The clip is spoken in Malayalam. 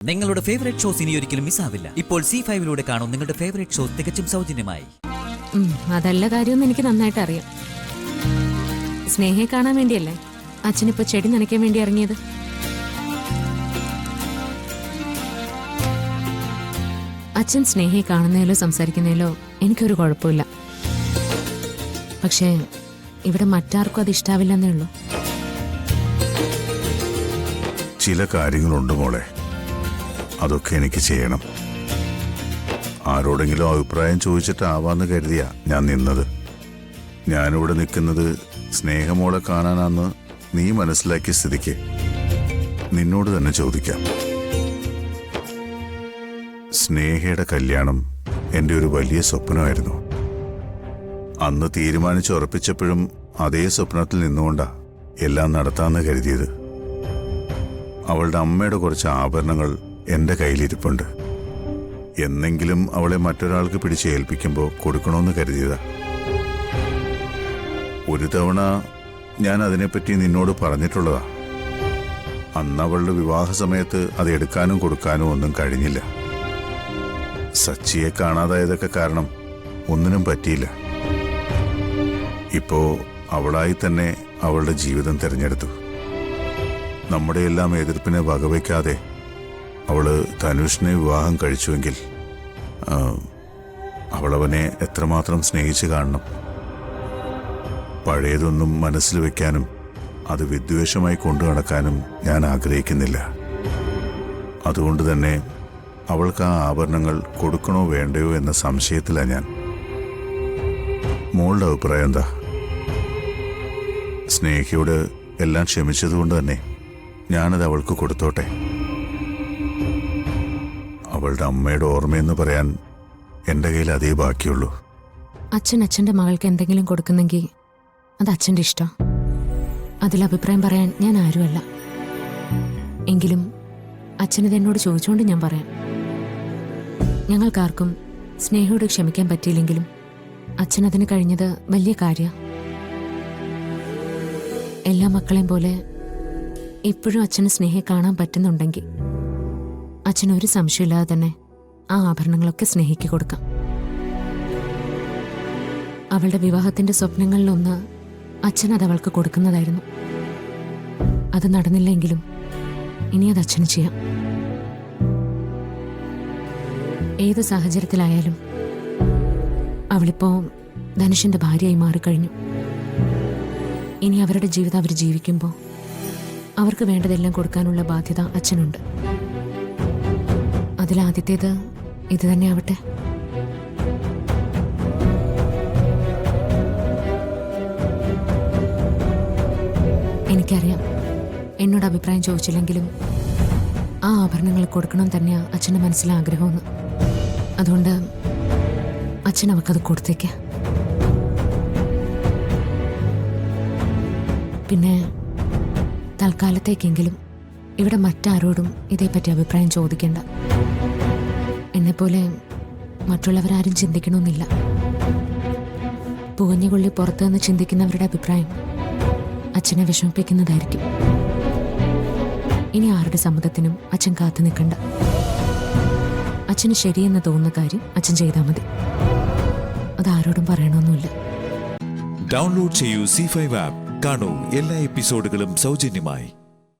നിങ്ങളുടെ ഫേവറേറ്റ് ഷോസ് ഇനി ഒരിക്കലും മിസ്സാവില്ല. ഇപ്പോൾ C5 കാണും നിങ്ങളുടെ ഫേവറേറ്റ് ഷോസ് തികച്ചും സൗജന്യമായി. അതല്ല കാര്യമെന്ന് എനിക്ക് നന്നായിട്ട് അറിയാം. സ്നേഹയെ കാണാൻ വേണ്ടിയല്ലേ അച്ഛനിപ്പോ ചെടി നനയ്ക്കാൻ വേണ്ടി ഇറങ്ങിയത്? അച്ഛൻ സ്നേഹയെ കാണുന്നതിലോ സംസാരിക്കുന്നതിലോ എനിക്കൊരു കുഴപ്പമില്ല. പക്ഷേ ഇവിടെ മറ്റാർക്കും അത് ഇഷ്ടാവില്ലെന്നേ ഉള്ളൂ. ചില കാര്യങ്ങളുണ്ട് മോളെ, അതൊക്കെ എനിക്ക് ചെയ്യണം. ആരോടെങ്കിലും അഭിപ്രായം ചോദിച്ചിട്ടാവാന്ന് കരുതിയാ ഞാൻ നിന്നത്. ഞാനിവിടെ നിൽക്കുന്നത് സ്നേഹമോളെ കാണാനാന്ന് നീ മനസ്സിലാക്കിയ സ്ഥിതിക്ക് നിന്നോട് തന്നെ ചോദിക്കാം. സ്നേഹയുടെ കല്യാണം എൻ്റെ ഒരു വലിയ സ്വപ്നമായിരുന്നു. അന്ന് തീരുമാനിച്ചുറപ്പിച്ചപ്പോഴും അതേ സ്വപ്നത്തിൽ നിന്നുകൊണ്ടാ എല്ലാം നടത്താമെന്ന് കരുതിയത്. അവളുടെ അമ്മയുടെ കുറച്ച് ആഭരണങ്ങൾ എൻ്റെ കയ്യിലിരിപ്പുണ്ട്. എന്നെങ്കിലും അവളെ മറ്റൊരാൾക്ക് പിടിച്ച് ഏൽപ്പിക്കുമ്പോൾ കൊടുക്കണമെന്ന് കരുതിയതാ. ഒരു തവണ ഞാൻ അതിനെപ്പറ്റി നിന്നോട് പറഞ്ഞിട്ടുള്ളതാ. അന്ന് അവളുടെ വിവാഹ സമയത്ത് അത് എടുക്കാനും കൊടുക്കാനും ഒന്നും കഴിഞ്ഞില്ല. സച്ചിയെ കാണാതായതൊക്കെ കാരണം ഒന്നിനും പറ്റിയില്ല. ഇപ്പോ അവളായി തന്നെ അവളുടെ ജീവിതം തിരഞ്ഞെടുത്തു. നമ്മുടെ എല്ലാം എതിർപ്പിനെ വകവയ്ക്കാതെ അവള് ധനുഷിനെ വിവാഹം കഴിച്ചുവെങ്കിൽ അവളവനെ എത്രമാത്രം സ്നേഹിച്ചു കാണണം. പഴയതൊന്നും മനസ്സിൽ വെക്കാനും അത് വിദ്വേഷമായി കൊണ്ടു നടക്കാനും ഞാൻ ആഗ്രഹിക്കുന്നില്ല. അതുകൊണ്ട് തന്നെ അവൾക്ക് ആ ആഭരണങ്ങൾ കൊടുക്കണോ വേണ്ടയോ എന്ന സംശയത്തിലാണ് ഞാൻ. മോളുടെ അഭിപ്രായം എന്താ? സ്നേഹയോട് എല്ലാം ക്ഷമിച്ചതുകൊണ്ട് തന്നെ ഞാനത് അവൾക്ക് കൊടുത്തോട്ടെ. അവളുടെ അമ്മയുടെ ഓർമ്മയെന്ന് പറയാൻ എൻ്റെ കയ്യിൽ അതേ ബാക്കിയുള്ളൂ. അച്ഛൻ്റെ മകൾക്ക് എന്തെങ്കിലും കൊടുക്കുന്നെങ്കിൽ അത് അച്ഛൻ്റെ ഇഷ്ടം. അതിൽ അഭിപ്രായം പറയാൻ ഞാൻ ആരുമല്ല. എങ്കിലും അച്ഛനത് എന്നോട് ചോദിച്ചുകൊണ്ട് ഞാൻ പറയാം. ഞങ്ങൾക്കാർക്കും സ്നേഹയോട് ക്ഷമിക്കാൻ പറ്റിയില്ലെങ്കിലും അച്ഛനതിന് കഴിഞ്ഞത് വലിയ കാര്യമാണ്. എല്ലാ മക്കളെയും പോലെ ഇപ്പോഴും അച്ഛന് സ്നേഹയെ കാണാൻ പറ്റുന്നുണ്ടെങ്കിൽ അച്ഛനൊരു സംശയമില്ലാതെ തന്നെ ആ ആഭരണങ്ങളൊക്കെ സ്നേഹിക്ക് കൊടുക്കാം. അവളുടെ വിവാഹത്തിന്റെ സ്വപ്നങ്ങളിലൊന്ന് അച്ഛൻ അത് അവൾക്ക് കൊടുക്കുന്നതായിരുന്നു. അത് നടന്നില്ലെങ്കിലും ഇനി അത് അച്ഛന് ചെയ്യാം. ഏത് സാഹചര്യത്തിലായാലും അവളിപ്പോ ധനുഷിന്റെ ഭാര്യയായി മാറിക്കഴിഞ്ഞു. ഇനി അവരുടെ ജീവിതം അവർ ജീവിക്കുമ്പോൾ അവർക്ക് വേണ്ടതെല്ലാം കൊടുക്കാനുള്ള ബാധ്യത അച്ഛനുണ്ട്. അതിലാദ്യത്തേത് ഇത് തന്നെ ആവട്ടെ. എനിക്കറിയാം എന്നോട് അഭിപ്രായം ചോദിച്ചില്ലെങ്കിലും ആ ആഭരണങ്ങൾ കൊടുക്കണം തന്നെയാ അച്ഛൻ്റെ മനസ്സിലെ ആഗ്രഹമെന്ന്. അതുകൊണ്ട് അച്ഛൻ അവർക്കത് കൊടുത്തേക്ക. പിന്നെ തൽക്കാലത്തേക്കെങ്കിലും ഇവിടെ മറ്റാരോടും ഇതേപ്പറ്റി അഭിപ്രായം ചോദിക്കേണ്ട. എന്നെപ്പോലെ മറ്റുള്ളവരാരും ചിന്തിക്കണമെന്നില്ല. പൂവഞ്ഞുകൊള്ളി പുറത്തു നിന്ന് ചിന്തിക്കുന്നവരുടെ അഭിപ്രായം അച്ഛനെ വിഷമിപ്പിക്കുന്നതായിരിക്കും. ഇനി ആരുടെ സമ്മതത്തിനും അച്ഛൻ കാത്തു നിൽക്കണ്ട. അച്ഛന് ശരിയെന്ന് തോന്നുന്ന കാര്യം അച്ഛൻ ചെയ്താൽ മതി. അതാരോടും പറയണമെന്നില്ല. ഡൗൺലോഡ് ചെയ്യൂ C5 ആപ്പ്. കാണൂ എല്ലാ എപ്പിസോഡുകളും സൗജന്യമായി.